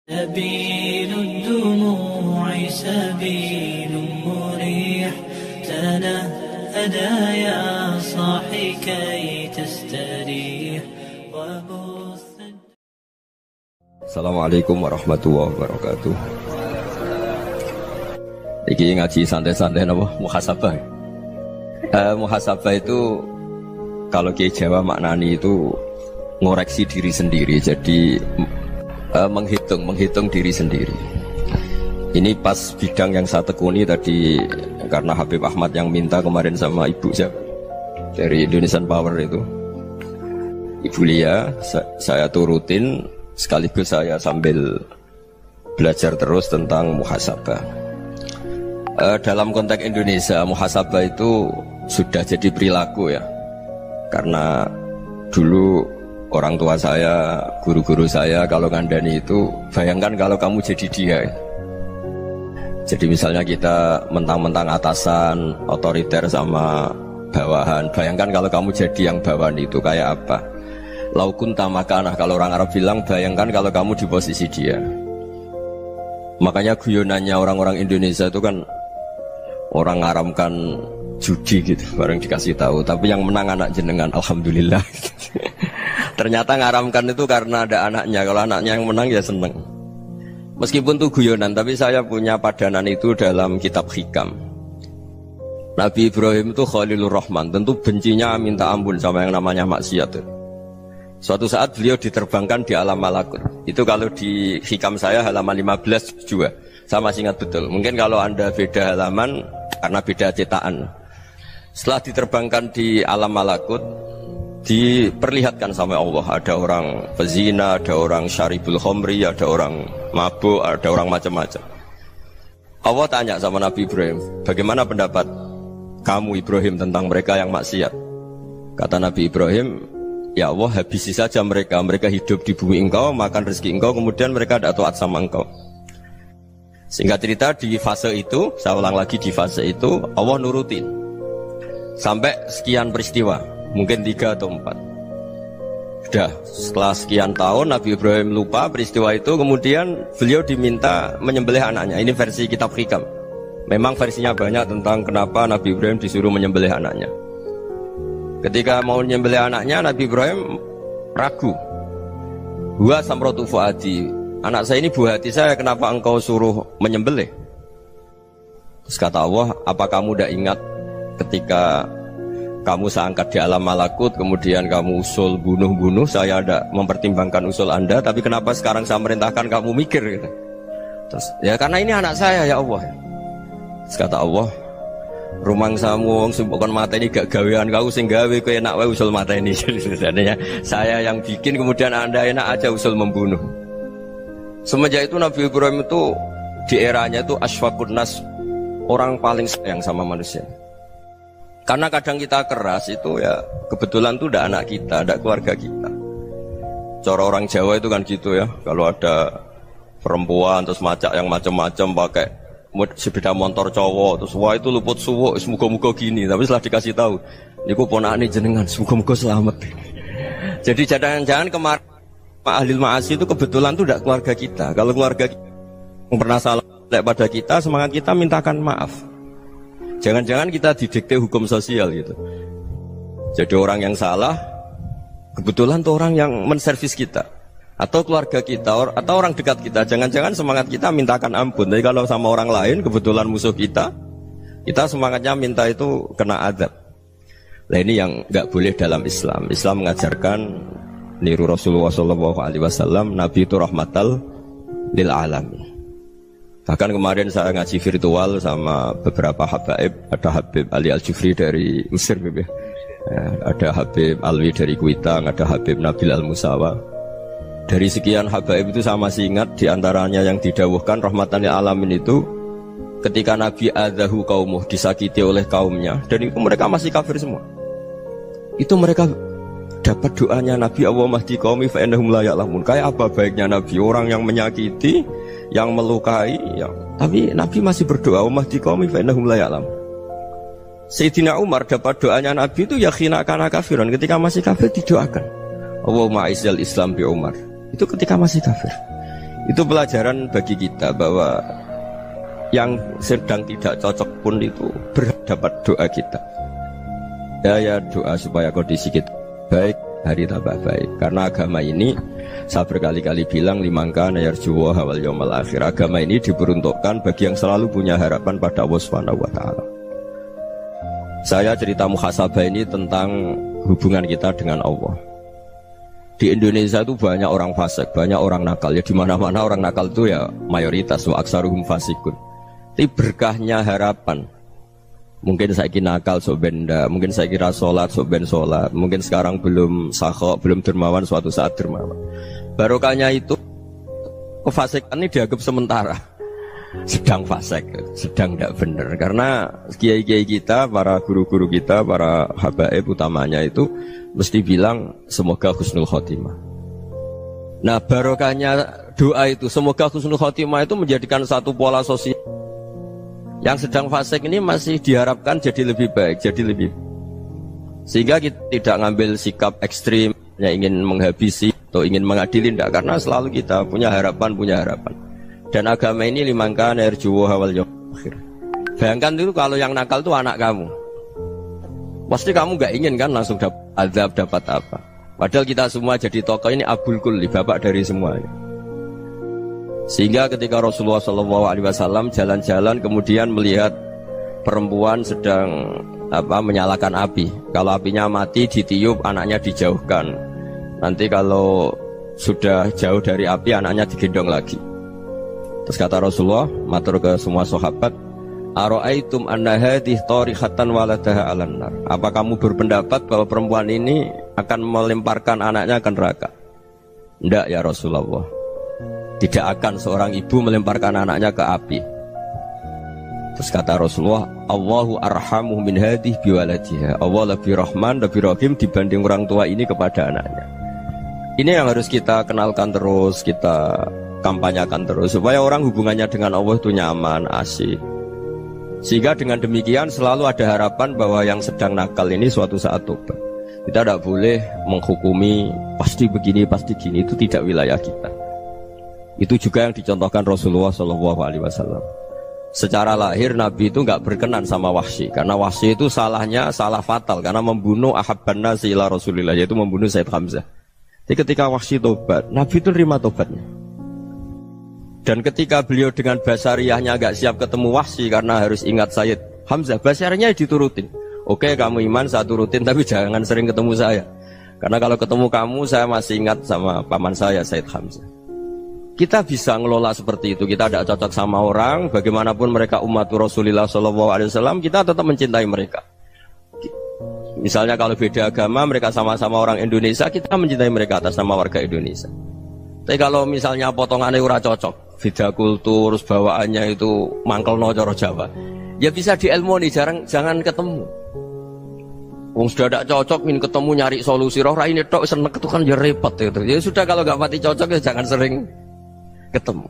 سبيل الدموع سبيل مريح تنهدى يا صاحي كي تستريح Assalamualaikum warahmatullahi wabarakatuh. Iki ngaji santai-santai napa muhasabah. Muhasabah itu kalau Kiai Jawa maknani itu ngoreksi diri sendiri. Jadi menghitung diri sendiri. Ini pas bidang yang saya tekuni tadi karena Habib Ahmad yang minta kemarin sama Ibu siapa dari Indonesian Power itu. Ibu Lia, saya turutin sekaligus saya sambil belajar terus tentang muhasabah. Dalam konteks Indonesia, muhasabah itu sudah jadi perilaku ya. Karena dulu orang tua saya, guru-guru saya kalau ngandani itu, bayangkan kalau kamu jadi dia. Jadi misalnya kita mentang-mentang atasan, otoriter sama bawahan. Bayangkan kalau kamu jadi yang bawahan itu kayak apa? Laukun tamakanah, kalau orang Arab bilang, bayangkan kalau kamu di posisi dia. Makanya guyonannya orang-orang Indonesia itu kan orang ngaramkan judi gitu, bareng dikasih tahu. Tapi yang menang anak jenengan, alhamdulillah. Ternyata ngaramkan itu karena ada anaknya. Kalau anaknya yang menang ya seneng. Meskipun itu guyonan, tapi saya punya padanan itu dalam kitab Hikam. Nabi Ibrahim itu Khalilur Rahman, tentu bencinya minta ampun sama yang namanya maksiat. Suatu saat beliau diterbangkan di alam malakut. Itu kalau di Hikam saya halaman 15 juga. Saya masih ingat betul. Mungkin kalau Anda beda halaman karena beda cetakan. Setelah diterbangkan di alam malakut, diperlihatkan sama Allah. Ada orang pezina, ada orang syaribul khomri, ada orang mabuk, ada orang macam-macam. Allah tanya sama Nabi Ibrahim, bagaimana pendapat kamu Ibrahim tentang mereka yang maksiat? Kata Nabi Ibrahim, ya Allah, habisi saja mereka. Mereka hidup di bumi engkau, makan rezeki engkau, kemudian mereka tidak taat sama engkau. Singkat cerita, di fase itu, saya ulang lagi, di fase itu Allah nurutin sampai sekian peristiwa, mungkin 3 atau 4. Sudah, setelah sekian tahun Nabi Ibrahim lupa peristiwa itu, kemudian beliau diminta menyembelih anaknya. Ini versi kitab Hikam. Memang versinya banyak tentang kenapa Nabi Ibrahim disuruh menyembelih anaknya. Ketika mau menyembelih anaknya, Nabi Ibrahim ragu. Huwa samratu fuadi, anak saya ini buah hati saya, kenapa engkau suruh menyembelih? Terus kata Allah, apa kamu tidak ingat ketika kamu saya angkat di alam malakut, kemudian kamu usul bunuh-bunuh, saya tidak mempertimbangkan usul Anda, tapi kenapa sekarang saya merintahkan kamu mikir? Gitu. Terus, ya karena ini anak saya ya Allah. Terus kata Allah, rumang samu wong sing bukan mata ini gak gawean kau sing gawe kowe enak wae usul mata ini. Jadi saya yang bikin, kemudian Anda enak aja usul membunuh. Semenjak itu Nabi Ibrahim itu di eranya itu asfaqun nas, orang paling sayang sama manusia. Karena kadang kita keras itu ya kebetulan itu udah anak kita, ada keluarga kita. Cara orang Jawa itu kan gitu ya, kalau ada perempuan terus macak yang macam-macam pakai sepeda motor cowok, terus wah itu luput suwuk, semoga-moga gini. Tapi setelah dikasih tahu, niku ponakane jenengan, semoga-moga selamat. Jadi jangan-jangan kemarin ahlil ma'asi itu kebetulan itu tidak keluarga kita. Kalau keluarga kita yang pernah salah pada kita, semangat kita mintakan maaf. Jangan-jangan kita didikte hukum sosial gitu. Jadi orang yang salah, kebetulan itu orang yang menservis kita. Atau keluarga kita, atau orang dekat kita. Jangan-jangan semangat kita mintakan ampun. Tapi kalau sama orang lain, kebetulan musuh kita, kita semangatnya minta itu kena azab. Nah ini yang nggak boleh dalam Islam. Islam mengajarkan niru Rasulullah SAW, Nabi itu rahmatal lil alamin. Bahkan kemarin saya ngaji virtual sama beberapa habaib. Ada Habib Ali Al-Jufri dari Mesir, ya. Ada Habib Alwi dari Kuitang, ada Habib Nabil Al-Musawa. Dari sekian habaib itu saya masih ingat diantaranya yang didawuhkan rahmatan lil alamin itu ketika Nabi adzahu qaumuh, disakiti oleh kaumnya, dan itu mereka masih kafir semua. Itu mereka dapat doanya Nabi, Allahumma hdi qaumi fa innahum la ya'lamun. Kayak apa baiknya Nabi, orang yang menyakiti, yang melukai, tapi Nabi masih berdoa, Allahumma hdi qaumi fa innahum la ya'lamun. Sayyidina Umar dapat doanya Nabi itu ya khina kana kafiran, ketika masih kafir didoakan, Allahumma aizzal Islam bi Umar. Itu ketika masih kafir. Itu pelajaran bagi kita bahwa yang sedang tidak cocok pun itu berdapat doa kita. Ya doa supaya kondisi kita baik, hari tambah baik. Karena agama ini, saya berkali-kali bilang, limangka nayarjuwa hawal yawmal akhir. Agama ini diperuntukkan bagi yang selalu punya harapan pada Allah Subhanahu wa Ta'ala. Saya cerita muhasabah ini tentang hubungan kita dengan Allah. Di Indonesia itu banyak orang fasik, banyak orang nakal. Ya di mana-mana orang nakal itu ya mayoritas, wa aksaruhum fasikun. Tapi berkahnya harapan. Mungkin saya kira nakal sok benda, mungkin saya kira sholat sok ben sholat, mungkin sekarang belum sakhok, belum dermawan, suatu saat dermawan. Barokahnya itu kefasikan ini dianggap sementara, sedang fasik, sedang tidak benar. Karena kiai-kiai kita, para guru-guru kita, para habaib utamanya itu mesti bilang semoga husnul khotimah. Nah barokahnya doa itu semoga husnul khotimah itu menjadikan satu pola sosial. Yang sedang fasik ini masih diharapkan jadi lebih baik, jadi lebih. Sehingga kita tidak ngambil sikap ekstrim, yang ingin menghabisi atau ingin mengadili, tidak. Karena selalu kita punya harapan. Dan agama ini limangka nerjuwa hawal yawmal akhir. Bayangkan itu kalau yang nakal itu anak kamu. Pasti kamu gak ingin kan langsung dapat azab, dapat apa. Padahal kita semua jadi tokoh ini abul kulli, bapak dari semuanya. Sehingga ketika Rasulullah SAW jalan-jalan kemudian melihat perempuan sedang menyalakan api. Kalau apinya mati ditiup, anaknya dijauhkan. Nanti kalau sudah jauh dari api, anaknya digendong lagi. Terus kata Rasulullah, matur ke semua sahabat, Ara'aitum anna hadhihi tarihatan waladaha 'alan nar. Apa kamu berpendapat bahwa perempuan ini akan melemparkan anaknya ke neraka? Tidak ya Rasulullah. Tidak akan seorang ibu melemparkan anaknya ke api. Terus kata Rasulullah, Allahu arhamu min hadhihi biwaladiha. Allah lebih rahman, lebih rahim dibanding orang tua ini kepada anaknya. Ini yang harus kita kenalkan terus, kita kampanyakan terus, supaya orang hubungannya dengan Allah itu nyaman, asik. Sehingga dengan demikian selalu ada harapan bahwa yang sedang nakal ini suatu saat tobat. Kita tidak boleh menghukumi pasti begini, pasti gini, itu tidak wilayah kita. Itu juga yang dicontohkan Rasulullah SAW. Secara lahir Nabi itu nggak berkenan sama Wahsy, karena Wahsy itu salahnya salah fatal karena membunuh ahabban nasi ila Rasulillah, yaitu membunuh Sayyid Hamzah. Jadi ketika Wahsy tobat, Nabi itu terima tobatnya. Dan ketika beliau dengan basariyahnya agak siap ketemu Wahsy karena harus ingat Sayyid Hamzah, basariyahnya diturutin. Oke, kamu iman, saya turutin, tapi jangan sering ketemu saya. Karena kalau ketemu kamu, saya masih ingat sama paman saya, Sayyid Hamzah. Kita bisa ngelola seperti itu. Kita tidak cocok sama orang, bagaimanapun mereka umat Rasulullah SAW, kita tetap mencintai mereka. Misalnya kalau beda agama, mereka sama-sama orang Indonesia, kita mencintai mereka atas nama warga Indonesia. Tapi kalau misalnya potongannya ora cocok, beda kultur, bawaannya itu mangkelno cara Jawa, ya bisa diilmoni, jangan ketemu. Wong sudah tidak cocok, ingin ketemu nyari solusi. Roh ini tok seneng itu kan ya repot itu. Ya sudah kalau nggak pati cocok ya jangan sering ketemu.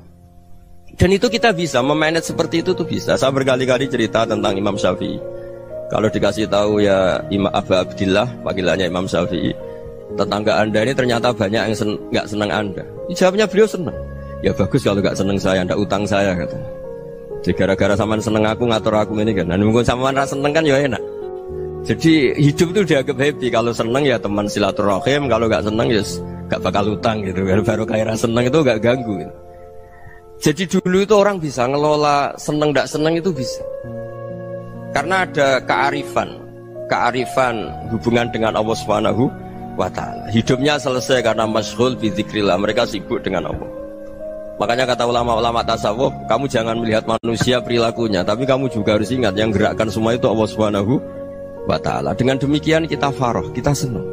Dan itu kita bisa memanage seperti itu tuh bisa. Saya berkali-kali cerita tentang Imam Syafi'i. Kalau dikasih tahu ya Imam Abu Abdillah, panggilannya Imam Syafi'i, tetangga anda ini ternyata banyak yang nggak senang anda. Jawabnya beliau senang. Ya bagus kalau nggak senang saya, ndak utang saya kata. Jadi gara-gara saman seneng aku ngatur aku ini kan. Dan mungkin saman rasa seneng kan ya enak. Jadi hidup itu dianggap happy. Kalau seneng ya teman silaturahim, kalau nggak seneng ya nggak bakal utang gitu. Baru kayak seneng itu nggak ganggu. Gitu. Jadi dulu itu orang bisa ngelola seneng tidak seneng itu bisa. Karena ada kearifan hubungan dengan Allah Subhanahu wa Ta'ala. Hidupnya selesai karena masyghul bi dzikrillah, mereka sibuk dengan Allah. Makanya kata ulama-ulama tasawuf, kamu jangan melihat manusia perilakunya, tapi kamu juga harus ingat yang gerakkan semua itu Allah Subhanahu wa Ta'ala. Dengan demikian kita farah, kita senang.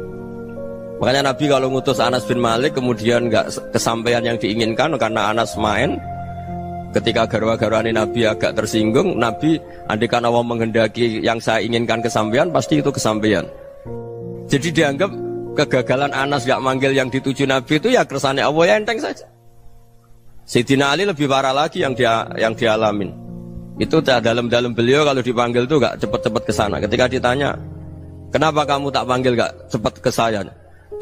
Makanya Nabi kalau ngutus Anas bin Malik kemudian enggak kesampaian yang diinginkan karena Anas main. Ketika garwa-garwani Nabi agak tersinggung, Nabi andikan Allah menghendaki yang saya inginkan kesampaian, pasti itu kesampaian. Jadi dianggap kegagalan Anas gak manggil yang dituju Nabi itu ya kersane Allah, ya enteng saja. Sayyidina Ali lebih parah lagi yang dialamin. Itu dalam beliau kalau dipanggil itu gak cepet-cepet ke sana. Ketika ditanya, kenapa kamu tak panggil gak cepet ke saya?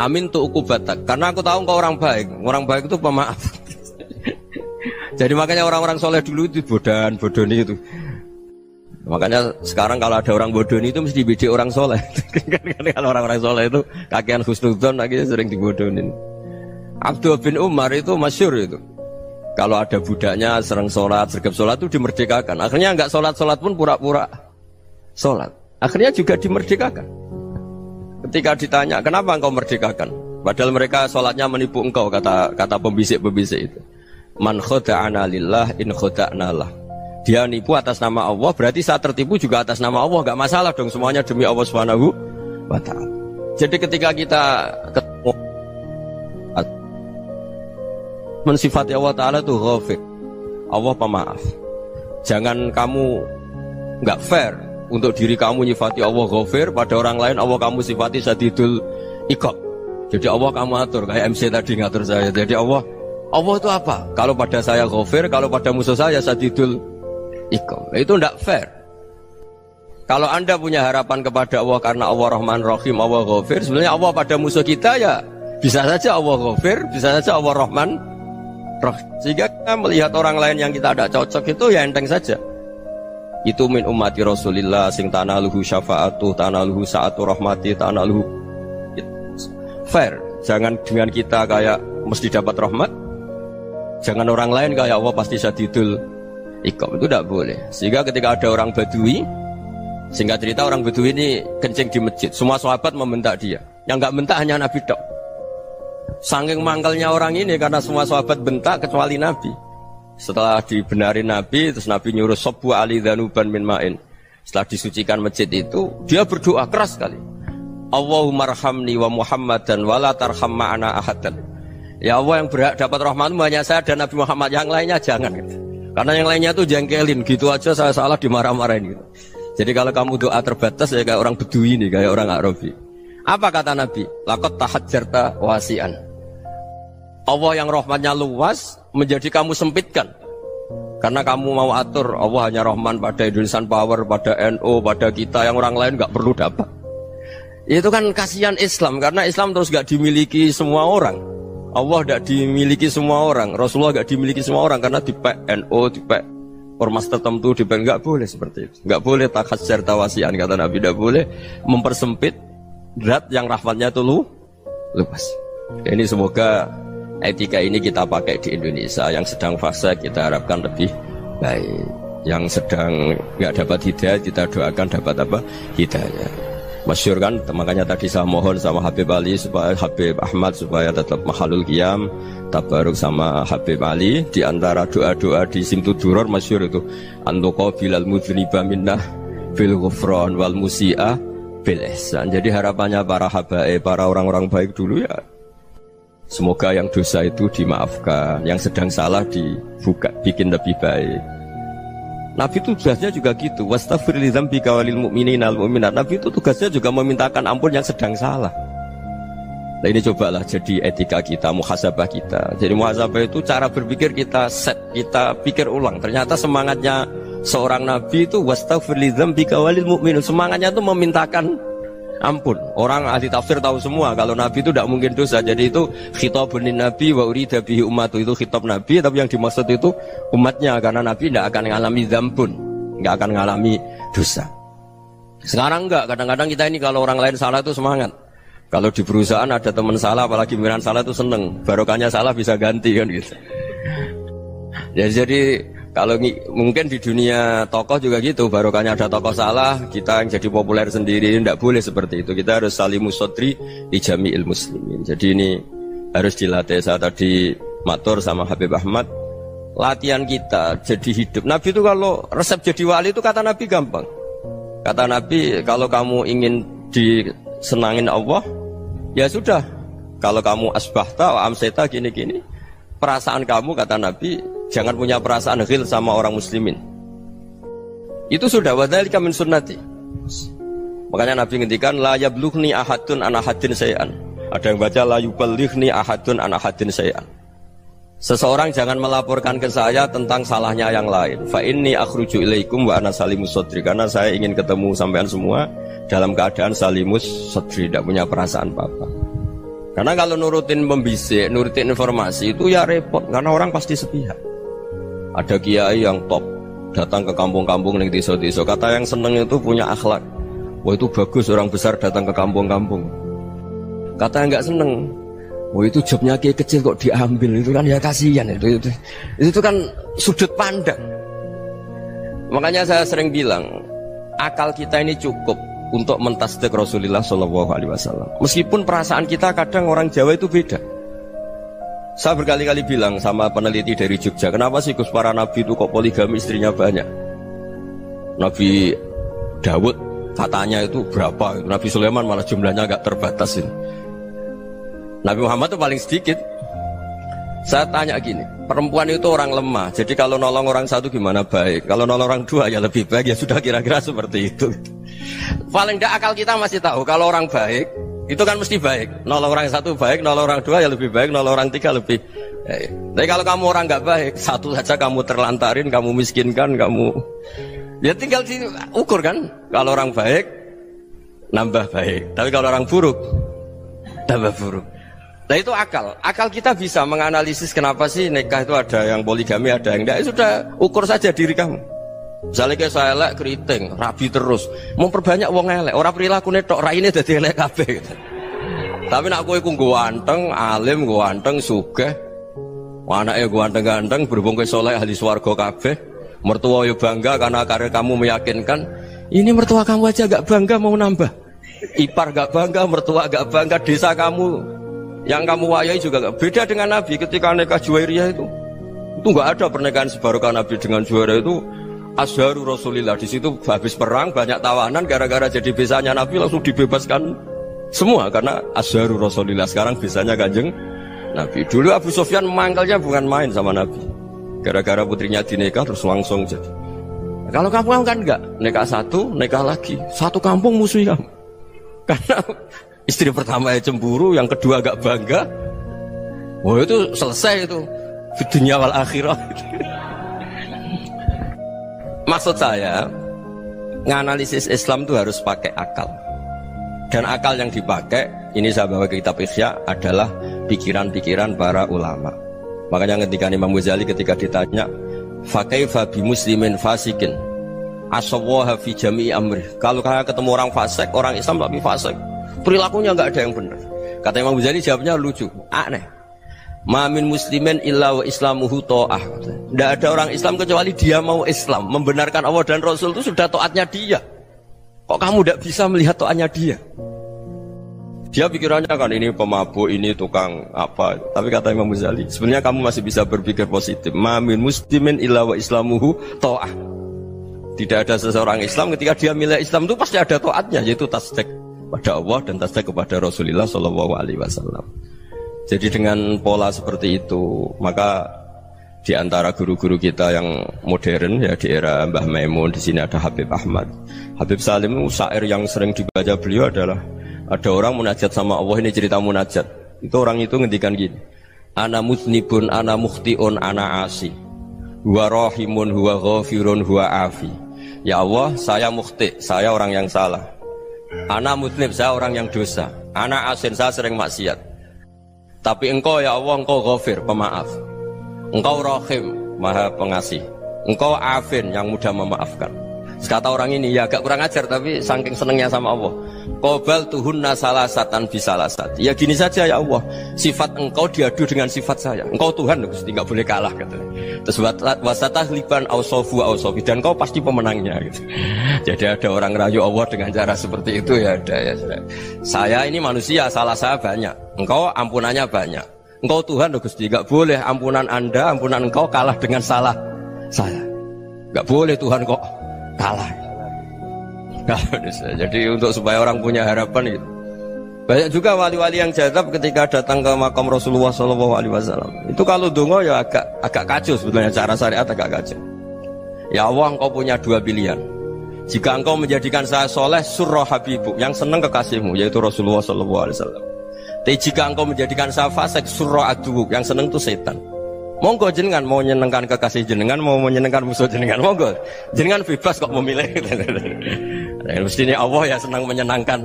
Amin tu ukubatak, karena aku tahu engkau orang baik. Orang baik itu pemaaf. Jadi makanya orang-orang soleh dulu itu bodoni itu. Makanya sekarang kalau ada orang bodoni itu mesti bidik orang soleh. Kalau orang-orang soleh itu kakean husnudzon akhirnya sering dibodonin. Abdullah bin Umar itu masyhur itu. Kalau ada budaknya sering sholat, sergap sholat itu dimerdekakan. Akhirnya nggak sholat pun pura-pura sholat. Akhirnya juga dimerdekakan. Ketika ditanya, kenapa engkau merdekakan? Padahal mereka sholatnya menipu engkau, kata pembisik-pembisik itu. Man khoda'ana lillah in khoda'na lah. Dia nipu atas nama Allah, berarti saat tertipu juga atas nama Allah. Gak masalah dong, semuanya demi Allah Subhanahu wa ta'ala. Jadi ketika kita ketemu mensifati Allah Ta'ala itu ghafir, Allah pemaaf. Jangan kamu gak fair untuk diri kamu nyifati Allah ghafir, pada orang lain Allah kamu sifati sadidul iqab. Jadi Allah kamu atur, kayak MC tadi ngatur saya. Jadi Allah itu apa? Kalau pada saya ghafir, kalau pada musuh saya sadidul iqab. Itu tidak fair. Kalau Anda punya harapan kepada Allah karena Allah Rahman Rahim, Allah ghafir, sebenarnya Allah pada musuh kita ya bisa saja Allah ghafir, bisa saja Allah Rahman Rahim. Sehingga kita melihat orang lain yang kita tidak cocok itu ya enteng saja. Itu min ummati Rasulillah sing tanaluhu syafa'atu, tanaluhu sa'atu rahmati, tanaluhu fair. Jangan dengan kita kayak mesti dapat rahmat. Jangan orang lain kayak Allah pasti sadidul iqab, itu tidak boleh. Sehingga ketika ada orang Badui, singkat cerita orang Badui ini kencing di masjid, semua sahabat membentak dia. Yang nggak bentak hanya Nabi tok. Saking mangkelnya orang ini karena semua sahabat bentak kecuali Nabi. Setelah dibenarin Nabi, terus Nabi nyuruh sobu ali dhanuban min ma'in. Setelah disucikan masjid itu, dia berdoa keras sekali. Allahumma arhamni wa Muhammadan wa la tarham ma'ana ahadan. Ya Allah, yang berhak dapat rahmatmu hanya saya dan Nabi Muhammad, yang lainnya jangan. Karena yang lainnya tuh jengkelin, gitu aja saya salah dimarah-marahin gitu. Jadi kalau kamu doa terbatas ya kayak orang Bedui ini, kayak orang Arabi. Apa kata Nabi? Laqad tahajjarta wasi'an. Allah yang rahmatnya luas menjadi kamu sempitkan. Karena kamu mau atur Allah hanya Rahman pada Indonesian Power, pada NU, pada kita yang orang lain gak perlu dapat. Itu kan kasihan Islam, karena Islam terus gak dimiliki semua orang. Allah gak dimiliki semua orang, Rasulullah gak dimiliki semua orang, karena dipek NU, dipek ormas tertentu, dipek gak boleh seperti itu. Gak boleh takhasyar tawasian, kata Nabi, gak boleh mempersempit zat yang rahmatnya itu luas. Ini semoga etika ini kita pakai di Indonesia. Yang sedang fase kita harapkan lebih baik. Yang sedang nggak dapat hidayah kita doakan dapat apa? Hidayah. Masyhur kan, makanya tadi saya mohon sama Habib Ali supaya Habib Ahmad supaya tetap mahalul qiyam, tabaruk sama Habib Ali. Di antara doa-doa di Simtuduror masyhur itu antuqa bilal mudhniba minnah bil ghufran wal musi'ah bil ihsan. Jadi harapannya para habaib, para orang-orang baik dulu ya, semoga yang dosa itu dimaafkan, yang sedang salah dibuka, bikin lebih baik. Nabi itu tugasnya juga gitu. Wastaghfir li dzambika walil mu'minina wal mu'minat. Nabi itu tugasnya juga memintakan ampun yang sedang salah. Nah ini cobalah jadi etika kita, muhasabah kita. Jadi muhasabah itu cara berpikir kita set, kita pikir ulang. Ternyata semangatnya seorang Nabi itu wastaghfir li dzambika walil mu'minun. Semangatnya itu memintakan ampun. Orang ahli tafsir tahu semua kalau Nabi itu tidak mungkin dosa. Jadi itu khitabun Nabi wa urida bihi ummatu, itu khitab Nabi, tapi yang dimaksud itu umatnya, karena Nabi tidak akan mengalami dzambun, tidak akan mengalami dosa. Sekarang enggak, kadang-kadang kita ini kalau orang lain salah itu semangat. Kalau di perusahaan ada teman salah, apalagi pimpinan salah itu seneng, barokahnya salah bisa ganti kan gitu. Ya, jadi kalau mungkin di dunia tokoh juga gitu, barokahnya ada tokoh salah, kita yang jadi populer sendiri, tidak boleh seperti itu. Kita harus salimus sodri di jami'il muslimin. Jadi ini harus dilatih. Saya tadi matur sama Habib Ahmad, latihan kita jadi hidup. Nabi itu kalau resep jadi wali itu kata Nabi gampang. Kata Nabi, kalau kamu ingin disenangin Allah, ya sudah. Kalau kamu asbahta wa amseta gini-gini, perasaan kamu, kata Nabi, jangan punya perasaan ghil sama orang muslimin. Itu sudah wadzalika min sunnati. Makanya Nabi ngendikan la yablughni ahadun an ahadin syai'an. Ada yang baca la yuballighni ahadun an ahadin syai'an. Seseorang jangan melaporkan ke saya tentang salahnya yang lain. Fa inni akhruju ilaikum wa ana salimus sadri. Karena saya ingin ketemu sampean semua dalam keadaan salimus sadri, tidak punya perasaan apa-apa. Karena kalau nurutin pembisik, nurutin informasi itu ya repot, karena orang pasti sepihak. Ada kiai yang top, datang ke kampung-kampung ning desa-desa. Kata yang seneng itu punya akhlak. Wah itu bagus orang besar datang ke kampung-kampung. Kata yang nggak seneng, wah itu jobnya kiai kecil kok diambil, itu kan ya kasihan itu kan sudut pandang. Makanya saya sering bilang, akal kita ini cukup untuk mentasdik Rasulullah SAW. Meskipun perasaan kita kadang orang Jawa itu beda. Saya berkali-kali bilang sama peneliti dari Jogja, kenapa sih Gus para nabi itu kok poligami istrinya banyak? Nabi Dawud katanya itu berapa? Nabi Sulaiman malah jumlahnya agak terbatas ini. Nabi Muhammad itu paling sedikit. Saya tanya gini, perempuan itu orang lemah, jadi kalau nolong orang satu gimana baik, kalau nolong orang dua ya lebih baik, ya sudah kira-kira seperti itu. Paling tidak akal kita masih tahu kalau orang baik itu kan mesti baik, nolong orang satu baik, nolong orang dua ya lebih baik, nolong orang tiga lebih baik. Tapi kalau kamu orang nggak baik, satu saja kamu terlantarin, kamu miskinkan, kamu ya tinggal diukur kan. Kalau orang baik nambah baik, tapi kalau orang buruk tambah buruk. Nah itu akal. Akal kita bisa menganalisis kenapa sih nikah itu ada yang poligami, ada yang enggak. Sudah ukur saja diri kamu. Misalnya kayak saya elek keriting, rabi terus, memperbanyak wong elek. Orang perilaku netok, raine dadi elek kabeh. Tapi nak kowe ku ganteng, alim, ganteng, sugih. Anake ganteng-ganteng, berhubung kowe saleh ahli swarga kabeh. Mertua yo bangga karena karir kamu meyakinkan. Ini mertua kamu aja gak bangga mau nambah. Ipar gak bangga, mertua gak bangga, desa kamu yang kamu wayai juga gak beda dengan Nabi ketika nikah Juwairiyah itu gak ada pernikahan sebarokah Nabi dengan Juwairiyah itu Azharu Rasulillah. Di situ habis perang banyak tawanan, gara-gara jadi besanya Nabi langsung dibebaskan semua karena Azharu Rasulillah. Sekarang besanya Kanjeng Nabi. Dulu Abu Sufyan mangkalnya bukan main sama Nabi, gara-gara putrinya dinikah terus langsung jadi. Kalau kamu kan enggak, nikah satu, nikah lagi, satu kampung musuhi kamu karena istri pertama ya cemburu, yang kedua agak bangga. Wah itu selesai itu di dunia wal akhirah. Maksud saya, nganalisis Islam itu harus pakai akal. Dan akal yang dipakai, ini saya bawa ke kitab Ihya, adalah pikiran-pikiran para ulama. Makanya ketika Imam Ghazali ketika ditanya, fakaifa bi muslimin fasikin asawwaha fi jami'i amri. Kalau kalian ketemu orang fasik, orang Islam tapi fasik, perilakunya nggak ada yang benar. Kata Imam Ghazali jawabnya lucu, aneh. Mamin muslimin illa wa islamuhu ta'ah. Tidak ada orang Islam kecuali dia mau Islam, membenarkan Allah dan Rasul itu sudah taatnya dia. Kok kamu tidak bisa melihat taatnya dia? Dia pikirannya kan ini pemabuk, ini tukang apa. Tapi kata Imam Ghazali, sebenarnya kamu masih bisa berpikir positif. Mamin muslimin illa wa islamuhu ta'ah. Tidak ada seseorang Islam ketika dia milih Islam itu pasti ada taatnya, yaitu tasdik pada Allah dan tasdik kepada Rasulullah SAW. Jadi dengan pola seperti itu, maka di antara guru-guru kita yang modern ya di era Mbah Maimun, di sini ada Habib Ahmad, Habib Salim, syair yang sering dibaca beliau adalah ada orang munajat sama Allah. Ini cerita munajat. Itu orang itu ngendikan gini, ana muznibun, ana mukhtiun, ana asi, huwa rahimun, huwa ghafirun, huwa afi. Ya Allah, saya mukhti, saya orang yang salah. Ana muznib, saya orang yang dosa. Ana asin, saya sering maksiat. Tapi engkau ya Allah, engkau ghafir, pemaaf. Engkau rahim, maha pengasih. Engkau afin, yang mudah memaafkan. Kata orang ini, ya agak kurang ajar, tapi saking senengnya sama Allah. Qobal tuhunna salasatan bisalasat. Ya gini saja ya Allah, sifat engkau diadu dengan sifat saya. Engkau Tuhan, Gusti, nggak boleh kalah katanya. Terus wasatah liban ausofu ausofi, dan engkau pasti pemenangnya gitu. Jadi ada orang rayu Allah dengan cara seperti itu ya ada ya. Saya ini manusia, salah saya banyak. Engkau ampunannya banyak. Engkau Tuhan, Gusti, nggak boleh ampunan Anda, ampunan engkau kalah dengan salah saya. Nggak boleh Tuhan kok kalah. Jadi untuk supaya orang punya harapan gitu. Banyak juga wali-wali yang jadab ketika datang ke makam Rasulullah SAW. Itu kalau dongo ya agak kacau sebetulnya, cara syariat agak kacau. Ya Allah, engkau punya dua pilihan. Jika engkau menjadikan saya soleh, surah habibu, yang senang kekasihmu, yaitu Rasulullah SAW. Tapi jika engkau menjadikan saya fasik, surah aduuk, yang senang itu setan. Monggo jenengan mau menyenangkan kekasih jenengan, mau menyenangkan musuh jenengan, monggo. Jenengan bebas kok memilih. Mestinya Allah ya senang menyenangkan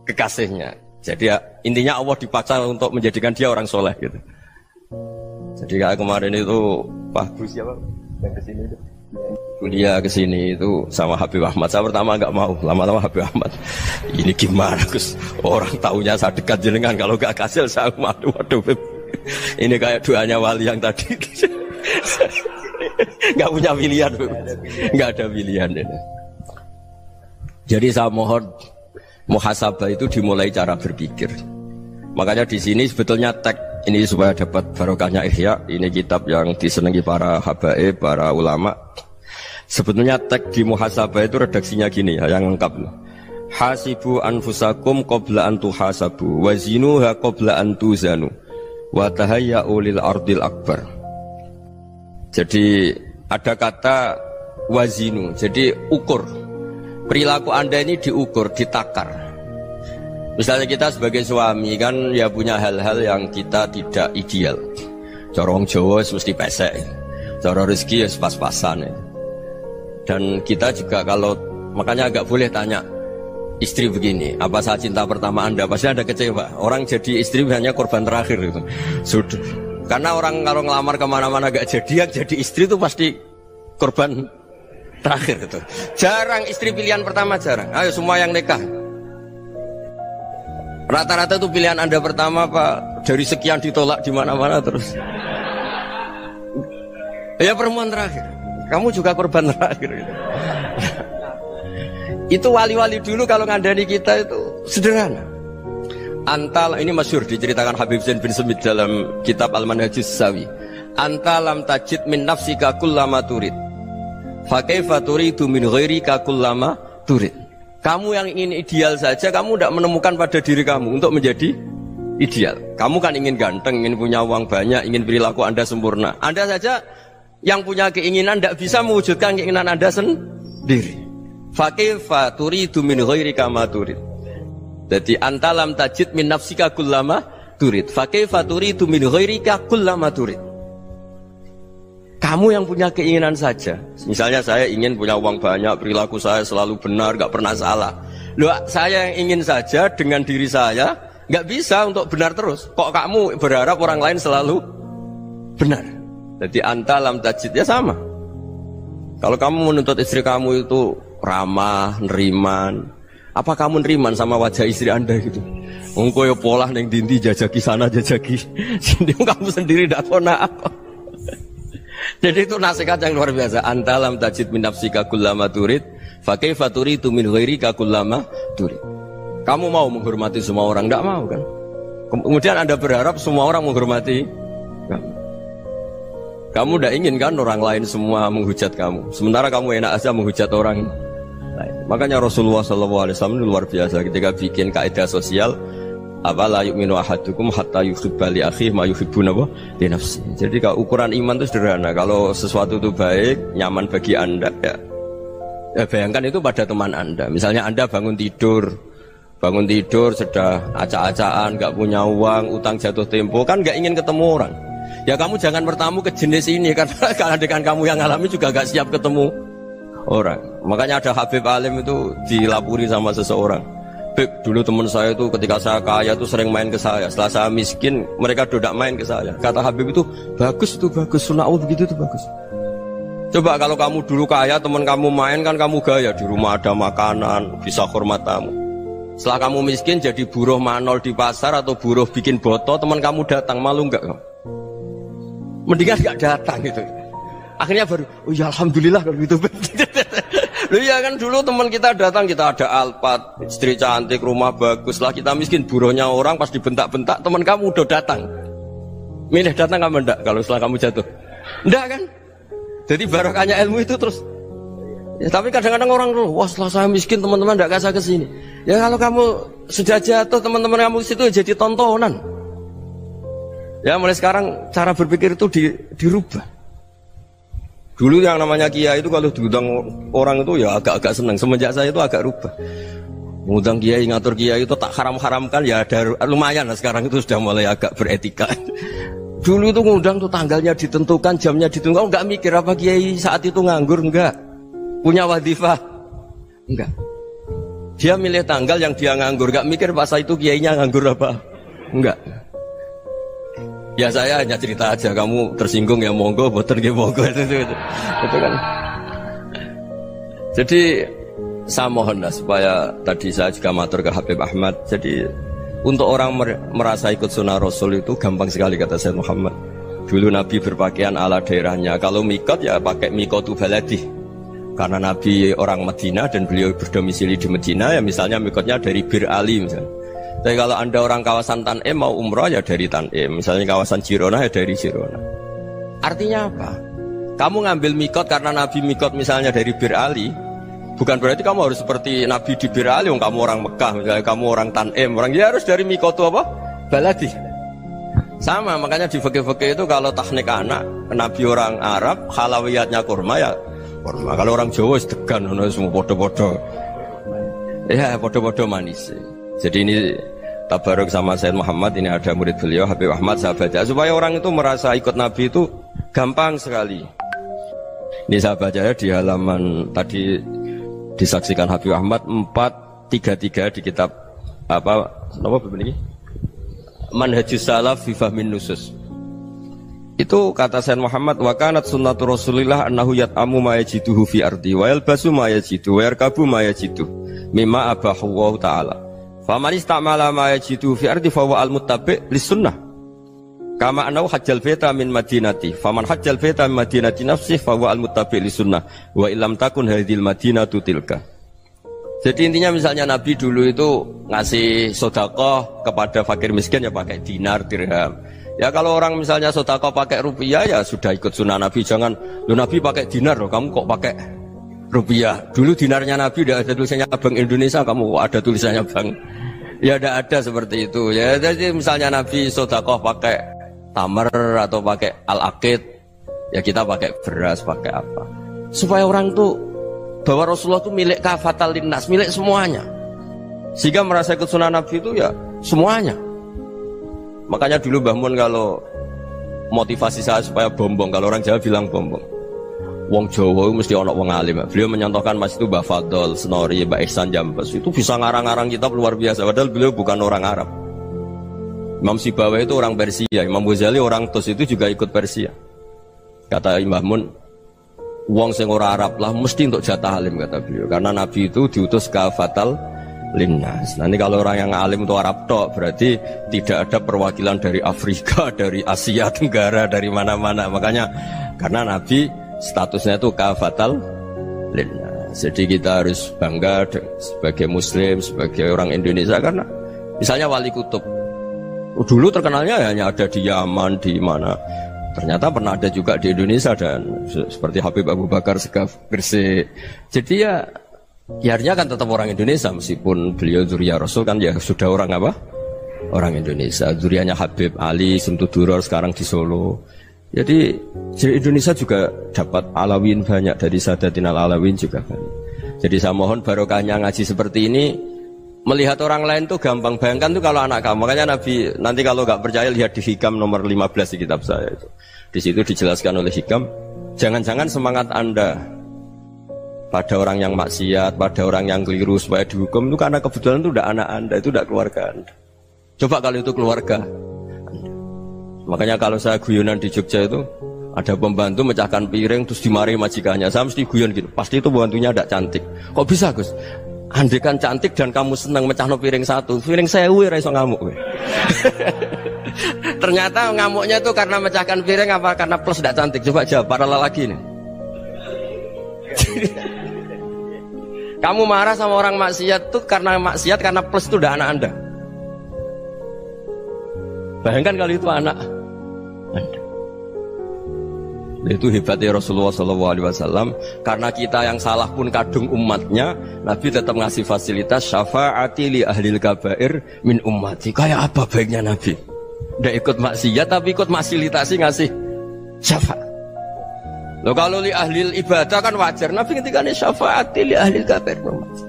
kekasihnya. Jadi ya, intinya Allah dipaksa untuk menjadikan dia orang soleh gitu. Jadi kayak kemarin itu Pak Gus siapa? Kuliah ke sini itu sama Habib Ahmad. Saya pertama nggak mau, lama-lama Habib Ahmad. Ini gimana Gus? Orang taunya saya dekat jenengan, kalau nggak hasil saya waduh Beb. Ini kayak doanya wali yang tadi. Nggak punya pilihan, Beb. Nggak ada pilihan. Jadi saya mohon muhasabah itu dimulai cara berpikir. Makanya di sini sebetulnya tag ini supaya dapat barokahnya Ihya. Ini kitab yang disenangi para habaib, para ulama. Sebetulnya tag di muhasabah itu redaksinya gini ya, yang lengkap. Hasibu anfusakum qabla an tuhasabu wa zinuha qabla an tuzanu wa tahayya'u lil ardil akbar. Jadi ada kata wazinu, jadi ukur. Perilaku Anda ini diukur, ditakar. Misalnya kita sebagai suami kan ya punya hal-hal yang kita tidak ideal. Corong Jawa mesti pesek. Cara rezeki ya pas-pasan ya. Dan kita juga kalau makanya agak boleh tanya istri begini, apa saat cinta pertama Anda? Pasti Anda kecewa. Orang jadi istri hanya korban terakhir itu. Sudah. Karena orang kalau ngelamar kemana-mana gak jadi, yang jadi istri itu pasti korban terakhir itu. Jarang istri pilihan pertama, jarang. Ayo semua yang nikah. Rata-rata itu pilihan Anda pertama Pak, dari sekian ditolak di mana-mana terus. Ya perempuan terakhir. Kamu juga korban terakhir. Itu wali-wali dulu kalau ngandani kita itu sederhana. Antal ini masyhur diceritakan Habib Zain bin Semit dalam kitab Al-Manhajus Sawi. Antalam tajid min nafsika kullama turid. Fa kaifa turidu min ghairika kullama turid. Kamu yang ingin ideal saja, kamu tidak menemukan pada diri kamu untuk menjadi ideal. Kamu kan ingin ganteng, ingin punya uang banyak, ingin perilaku Anda sempurna. Anda saja yang punya keinginan tidak bisa mewujudkan keinginan Anda sendiri. Fakaifa turidu min ghairika ma turid. Jadi antalam tajid min nafsika kullama turid. Fakaifa turidu min ghairika kullama turid. Kamu yang punya keinginan saja. Misalnya saya ingin punya uang banyak, perilaku saya selalu benar, gak pernah salah. Loh, saya yang ingin saja dengan diri saya gak bisa untuk benar terus. Kok kamu berharap orang lain selalu benar? Jadi anta lam tajid ya sama. Kalau kamu menuntut istri kamu itu ramah, neriman, apa kamu neriman sama wajah istri Anda gitu? Engkau ya pola neng dindi jajaki sana jajaki sini, kamu sendiri tidak kona apa. Jadi itu nasihat yang luar biasa. Anta lam tajid min nafsika kullama turid, fa kaifa turidu min ghairika kullama turid. Kamu mau menghormati semua orang? Tidak mau kan? Kemudian Anda berharap semua orang menghormati kamu. Kamu tidak ingin kan orang lain semua menghujat kamu. Sementara kamu enak aja menghujat orang lain. Makanya Rasulullah SAW luar biasa ketika bikin kaidah sosial. Apa la yu'minu ahadukum hatta yuhibba li akhihi ma yuhibbu li nafsihi. Jadi kalau ukuran iman itu sederhana. Kalau sesuatu itu baik, nyaman bagi Anda ya bayangkan itu pada teman Anda. Misalnya Anda bangun tidur sudah acak-acakan, gak punya uang, utang jatuh tempo, kan gak ingin ketemu orang. Ya kamu jangan bertamu ke jenis ini, karena kalau dengan kamu yang alami juga gak siap ketemu orang. Makanya ada Habib Alim itu dilapuri sama seseorang. Beb, dulu teman saya itu ketika saya kaya itu sering main ke saya. Setelah saya miskin, mereka tidak main ke saya. Kata Habib itu bagus, sunnaul begitu itu bagus. Coba kalau kamu dulu kaya, teman kamu main kan kamu gaya, di rumah ada makanan, bisa hormat tamu. Setelah kamu miskin jadi buruh manol di pasar atau buruh bikin boto, teman kamu datang, malu enggak kamu? Mendingan enggak datang gitu. Akhirnya baru, oh ya alhamdulillah kalau gitu. Loh ya kan dulu teman kita datang, kita ada Alphard, istri cantik, rumah bagus. Lah kita miskin, buruhnya orang pas dibentak-bentak, teman kamu udah datang. Milih datang kamu enggak kalau setelah kamu jatuh? Enggak kan? Jadi barokahnya ilmu itu terus. Ya, tapi kadang-kadang orang tuh, wah setelah saya miskin teman-teman enggak kasih ke sini. Ya kalau kamu sudah jatuh, teman-teman kamu ke situ jadi tontonan. Ya mulai sekarang cara berpikir itu dirubah. Dulu yang namanya kiai itu kalau diundang orang itu ya agak-agak senang. Semenjak saya itu agak rubah. Mengundang kiai, ngatur kiai itu tak haram-haramkan ya ada lumayan lah, sekarang itu sudah mulai agak beretika. Dulu itu ngundang tuh tanggalnya ditentukan, jamnya ditentukan. Enggak mikir apa kiai saat itu nganggur, enggak. Punya wadifah, enggak. Dia milih tanggal yang dia nganggur, enggak mikir pas itu kiainya nganggur apa. Enggak. Ya saya hanya cerita aja, kamu tersinggung ya monggo, boten nggih monggo itu kan. Jadi saya mohonlah supaya tadi saya juga matur ke Habib Ahmad. Jadi untuk orang merasa ikut sunnah Rasul itu gampang sekali kata Sayyid Muhammad. Dulu Nabi berpakaian ala daerahnya. Kalau mikot ya pakai mikotu baladi. Karena Nabi orang Madinah dan beliau berdomisili di Madinah ya misalnya mikotnya dari Bir Ali misalnya. Tapi kalau Anda orang kawasan Tanim mau umroh ya dari Tanim. Misalnya kawasan Jirona ya dari Jirona. Artinya apa? Kamu ngambil mikot karena Nabi mikot misalnya dari Bir Ali, bukan berarti kamu harus seperti Nabi di Bir Ali. Kamu orang Mekah, misalnya kamu orang Tanim, orang ya harus dari mikot itu apa? Baladi. Sama, makanya di fikih-fikih itu kalau teknik anak, Nabi orang Arab, halawiyatnya kurma ya kurma. Kalau orang Jawa sedegan, semua podo-podo. Ya podo-podo manis. Jadi ini tabaruk sama Sayyid Muhammad, ini ada murid beliau Habib Ahmad, saya baca supaya orang itu merasa ikut Nabi itu gampang sekali. Ini saya baca ya di halaman tadi disaksikan Habib Ahmad 433 di kitab apa begini? Manhajus Salaf fi Fahmin Nusus. Itu kata Sayyid Muhammad, wa kanat sunnatu Rasulillah annahu yat'amu ma yajiduhu fi ardi wa yalbasu ma yajidu wa yarkabu ma yajidu mimma abahu Allah taala. Faman istamala ma yajidu fi ardi fa huwa al-muttabi' lis-sunnah. Kama annahu hajjal baita min madinati. Faman hajjal baita min madinati nafsihi fa huwa al-muttabi' lis-sunnah. Wa illam takun hadhil madinatu tilka. Jadi intinya misalnya Nabi dulu itu ngasih sedekah kepada fakir miskin ya pakai dinar, dirham. Ya kalau orang misalnya sedekah pakai rupiah ya sudah ikut sunnah Nabi. Jangan lu Nabi pakai dinar loh, kamu kok pakai rupiah. Dulu dinarnya Nabi udah ada tulisannya Bank Indonesia, kamu kok ada tulisannya Bank. Ya tidak ada seperti itu. Ya jadi misalnya Nabi sedekah pakai tamar atau pakai al-aqid, ya kita pakai beras, pakai apa? Supaya orang tuh bahwa Rasulullah itu milik kafatal linnas, milik semuanya. Sehingga merasa ikut sunnah Nabi itu ya semuanya. Makanya dulu Mbah Mun kalau motivasi saya supaya bombong, kalau orang Jawa bilang bombong. Wong Jawa mesti ono wong alim. Beliau menyontohkan Mas itu Mbah Fadol, Senori, Mbah Ihsan Jambes. Itu bisa ngarang-ngarang kitab luar biasa. Padahal beliau bukan orang Arab. Imam Sibawai itu orang Persia. Imam Ghazali orang Tus itu juga ikut Persia. Kata Mbah Mun, wong sing ora Arab lah mesti untuk jatah alim kata beliau. Karena Nabi itu diutus kafatal linnas. Nanti kalau orang yang alim itu Arab tok berarti tidak ada perwakilan dari Afrika, dari Asia Tenggara, dari mana-mana. Makanya karena Nabi statusnya itu kafatal linnas. Jadi kita harus bangga sebagai Muslim, sebagai orang Indonesia karena misalnya Wali Kutub dulu terkenalnya hanya ada di Yaman, di mana. Ternyata pernah ada juga di Indonesia dan seperti Habib Abu Bakar Segaf Gresik. Jadi ya akhirnya kan tetap orang Indonesia meskipun beliau zuriyah Rasul kan ya sudah orang apa? Orang Indonesia. Zuriyahnya Habib Ali Simtuduror sekarang di Solo. Jadi Indonesia juga dapat alawin banyak dari Sadatin al-Alawin juga banyak. Jadi saya mohon barokahnya ngaji seperti ini. Melihat orang lain tuh gampang, bayangkan tuh kalau anak kamu. Makanya Nabi nanti kalau nggak percaya lihat di Hikam nomor 15 di kitab saya itu. Di situ dijelaskan oleh Hikam, jangan-jangan semangat Anda pada orang yang maksiat, pada orang yang keliru supaya dihukum itu karena kebetulan itu udah anak Anda, itu udah keluarga Anda. Coba kalau itu keluarga Anda. Makanya kalau saya guyonan di Jogja itu ada pembantu mecahkan piring terus dimarahi majikannya, saya mesti guyon gitu. Pasti itu pembantunya tidak cantik. Kok bisa Gus? Andekan cantik dan kamu senang mecahno piring satu, piring 1000 ora iso ngamuk. Ternyata ngamuknya itu karena mecahkan piring apa karena plus tidak cantik? Coba jawab para lelaki nih. Kamu marah sama orang maksiat tuh karena maksiat karena plus itu udah anak Anda. Bayangkan kalau itu anak Anda. Itu hebatnya Rasulullah SAW. Karena kita yang salah pun kadung umatnya, Nabi tetap ngasih fasilitas syafaati li ahlil kabair min ummati. Kayak apa baiknya Nabi? Udah ikut maksiat tapi ikut fasilitasi ngasih syafaat. Loh kalau li ahlil ibadah kan wajar. Nabi ketika ini syafaati li ahlil kabair min ummati.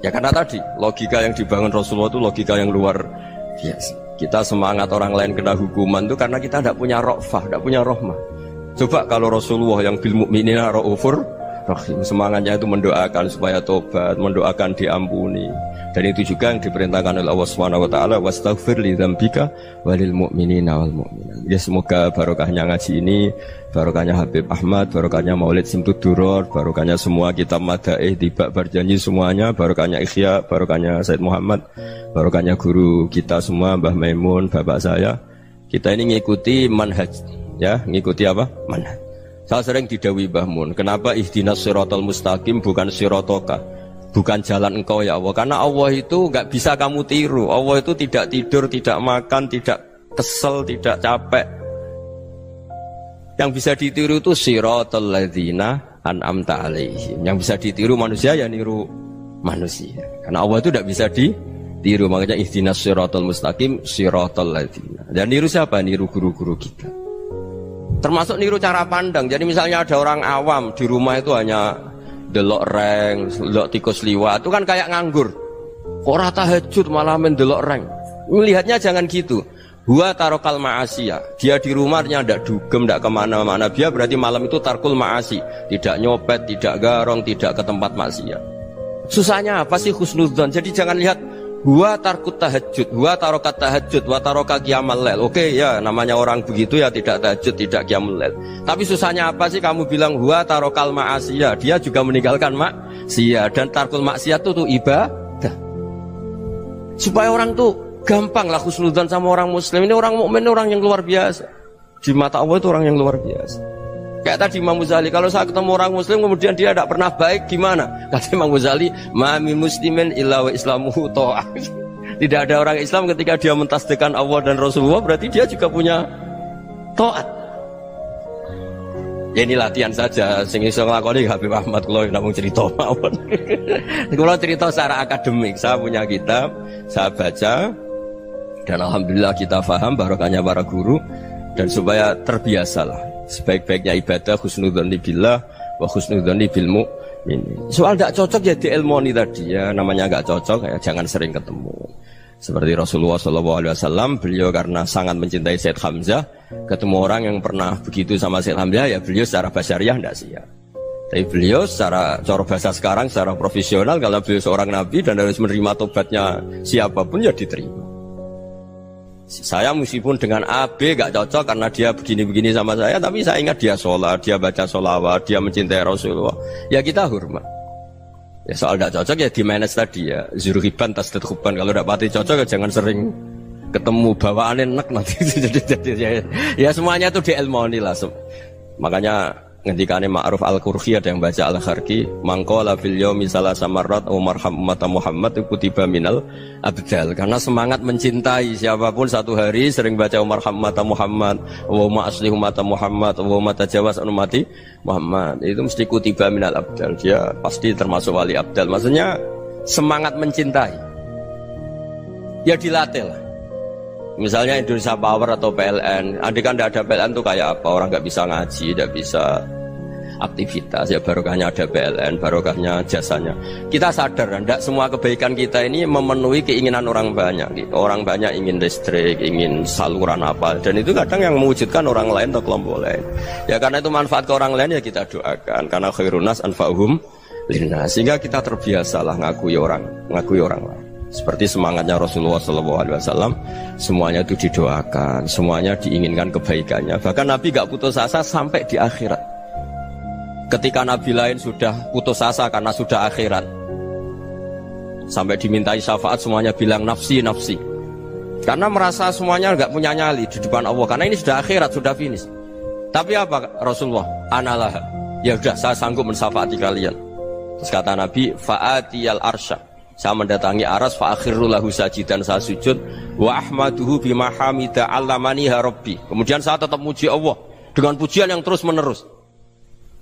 Ya karena tadi logika yang dibangun Rasulullah itu logika yang luar biasa. Kita semangat orang lain kena hukuman itu karena kita tidak punya ra'fah, tidak punya rahmah. Coba kalau Rasulullah yang bil mukminina raufur Rahim. Semangatnya itu mendoakan supaya tobat, mendoakan diampuni. Dan itu juga yang diperintahkan oleh Allah Subhanahu wa taala, wastaghfir li dzambika walil mu'minina wal mu'minat. Ya semoga barokahnya ngaji ini, barokahnya Habib Ahmad, barokahnya Maulid Simtud Duror, barokahnya semua kitab Madaih, Tibak Berjanji semuanya, barokahnya Ikhya, barokahnya Said Muhammad, barokahnya guru kita semua, Mbah Maimun, bapak saya. Kita ini ngikuti manhaj, ya, ngikuti apa? Manhaj. Saya sering didhawuhi Mbah Mun, kenapa ihdinas siratal mustaqim bukan siratoka? Bukan jalan engkau ya Allah, karena Allah itu enggak bisa kamu tiru. Allah itu tidak tidur, tidak makan, tidak kesel, tidak capek. Yang bisa ditiru itu siratal ladzina an'amta alaihim. Yang bisa ditiru manusia ya niru manusia. Karena Allah itu tidak bisa ditiru, makanya ihdinas siratal mustaqim siratal ladzina. Dan niru siapa? Niru guru-guru kita. Termasuk niru cara pandang. Jadi misalnya ada orang awam di rumah itu hanya delok reng, delok tikus liwat, itu kan kayak nganggur. Ora tahajud malah mendelok reng. Melihatnya jangan gitu. Huwa tarokal ma'asiyah. Dia di rumahnya ndak dugem, ndak kemana-mana. Dia berarti malam itu tarkul ma'asi. Tidak nyopet, tidak garong, tidak ke tempat maksiat. Susahnya apa sih husnudzon? Jadi jangan lihat huwa tarkut tahajud, huwa tarokat tahajud, wa taroka qiyamal lail. Oke ya, namanya orang begitu ya tidak tahajud, tidak qiyamul lail. Tapi susahnya apa sih kamu bilang huwa tarokal ma'asiyah? Dia juga meninggalkan maksiat, dan tarkul maksiat itu tuh ibadah. Supaya orang tuh gampang lah husnudzon sama orang muslim. Ini orang mukmin, orang yang luar biasa. Di mata Allah itu orang yang luar biasa. Kayak tadi Imam Ghazali, kalau saya ketemu orang muslim kemudian dia tidak pernah baik, gimana? Kata Imam Ghazali, ma min muslimin illa wa islamuhu ta'ah. Tidak ada orang Islam ketika dia mentasdihkan Allah dan Rasulullah, berarti dia juga punya taat. Ya ini latihan saja, sing iso nglakoni Habib Ahmad kula namung cerita mawon. Kula cerita secara akademik, saya punya kitab, saya baca, dan alhamdulillah kita paham barokahnya para guru, dan supaya terbiasalah. Sebaik-baiknya ibadah husnudzon billah wa husnudzon bil mu'min. Soal tidak cocok ya diilmoni tadi ya, namanya enggak cocok ya jangan sering ketemu. Seperti Rasulullah SAW, beliau karena sangat mencintai Said Hamzah, ketemu orang yang pernah begitu sama Said Hamzah ya beliau secara basyariah tidak siap. Tapi beliau secara cara bahasa sekarang, secara profesional, kalau beliau seorang nabi dan harus menerima tobatnya siapapun ya diterima. Saya meskipun dengan AB gak cocok karena dia begini-begini sama saya, tapi saya ingat dia sholat, dia baca sholawat, dia mencintai Rasulullah. Ya kita hormat. Ya soal gak cocok ya di manage tadi ya. Zurhiban tasdid huban. Kalau gak pati cocok ya jangan sering ketemu, bawaannya enak nanti. Ya semuanya itu diilmoni lah. Makanya ngendikane Ma'ruf Al-Qurhi ada yang baca Al-Kharki, mangqala fil yaumi salasa marrat aw marham ummata Muhammad kutiba minal abdal. Karena semangat mencintai siapapun satu hari sering baca marham ummata Muhammad, wa ma aslih ummata Muhammad, wa ma tajawaz an ummati Muhammad, itu mesti kutiba minal abdal. Dia pasti termasuk wali abdal. Maksudnya semangat mencintai ya dilatih lah. Misalnya Indonesia Power atau PLN, andai kan tidak ada PLN itu kayak apa? Orang nggak bisa ngaji, tidak bisa aktivitas. Ya barokahnya ada PLN, barokahnya jasanya. Kita sadar, tidak semua kebaikan kita ini memenuhi keinginan orang banyak. Gitu. Orang banyak ingin listrik, ingin saluran apa, dan itu kadang yang mewujudkan orang lain atau kelompok lain. Ya karena itu manfaat ke orang lain ya kita doakan. Karena khairunas anfa'uhum linnas. Sehingga kita terbiasalah ngakui orang lain. Seperti semangatnya Rasulullah SAW, semuanya itu didoakan, semuanya diinginkan kebaikannya. Bahkan Nabi gak putus asa sampai di akhirat. Ketika Nabi lain sudah putus asa karena sudah akhirat, sampai dimintai syafaat semuanya bilang nafsi, nafsi. Karena merasa semuanya gak punya nyali di depan Allah. Karena ini sudah akhirat, sudah finish. Tapi apa Rasulullah? Analah. Ya udah, saya sanggup mensyafaati kalian. Terus kata Nabi, fa'atiyal arsya. Saya mendatangi aras fa akhiru lahu sajidan, saya sujud wa ahmaduhu bima hamida 'allamaniha rabbi. Kemudian saya tetap muji Allah dengan pujian yang terus menerus.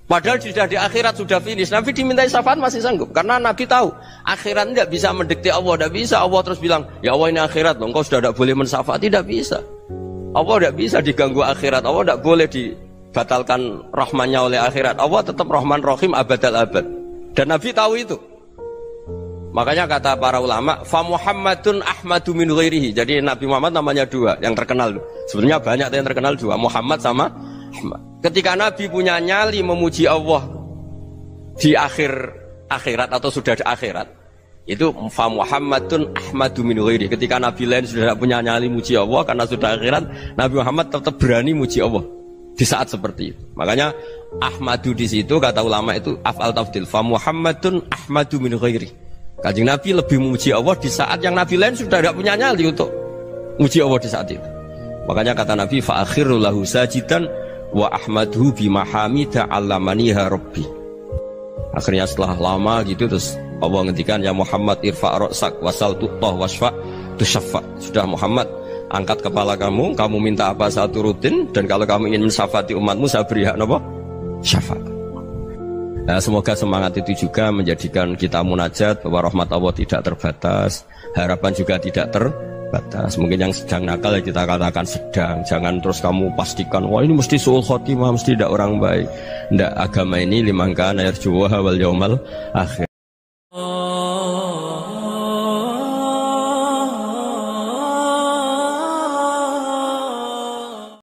Padahal sudah di akhirat sudah finish. Nabi dimintai syafaat masih sanggup karena Nabi tahu akhirat tidak bisa mendikte Allah, tidak bisa. Allah terus bilang, "Ya Allah ini akhirat loh, engkau sudah tidak boleh mensyafaat." Tidak bisa. Allah tidak bisa diganggu akhirat. Allah tidak boleh dibatalkan rahmannya oleh akhirat. Allah tetap Rahman Rahim abadal abad. Dan Nabi tahu itu. Makanya kata para ulama, fa Muhammadun ahmadu min ghairihi. Jadi Nabi Muhammad namanya dua, yang terkenal. Sebenarnya banyak yang terkenal dua, Muhammad sama Ahmad. Ketika Nabi punya nyali memuji Allah di akhirat atau sudah di akhirat itu fa Muhammadun ahmadu min ghairi. Ketika Nabi lain sudah tidak punya nyali muji Allah karena sudah akhirat, Nabi Muhammad tetap berani muji Allah di saat seperti itu. Makanya ahmadu di situ kata ulama itu af'al tafdil, fa Muhammadun ahmadu min ghairi. Kanjeng Nabi lebih memuji Allah di saat yang Nabi lain sudah tidak punya nyali untuk muji Allah di saat itu. Makanya kata Nabi fa akhiru lahu sajidan wa ahmaduhu bi mahamida 'allamaniha rabbi. Akhirnya setelah lama gitu terus Allah ngendikan ya Muhammad irfa' ra'sak wasal tu'tah wasfa' tusyaffa. Sudah Muhammad, angkat kepala kamu minta apa saya turutin, dan kalau kamu ingin mensyafaati umatmu saya beri hak napa? Syafaat. Nah, semoga semangat itu juga menjadikan kita munajat bahwa rahmat Allah tidak terbatas, harapan juga tidak terbatas. Mungkin yang sedang nakal ya kita katakan sedang, jangan terus kamu pastikan wah ini mesti suul khotimah, mesti tidak orang baik. Ndak, agama ini liman kana yarju wal yaumal akhir.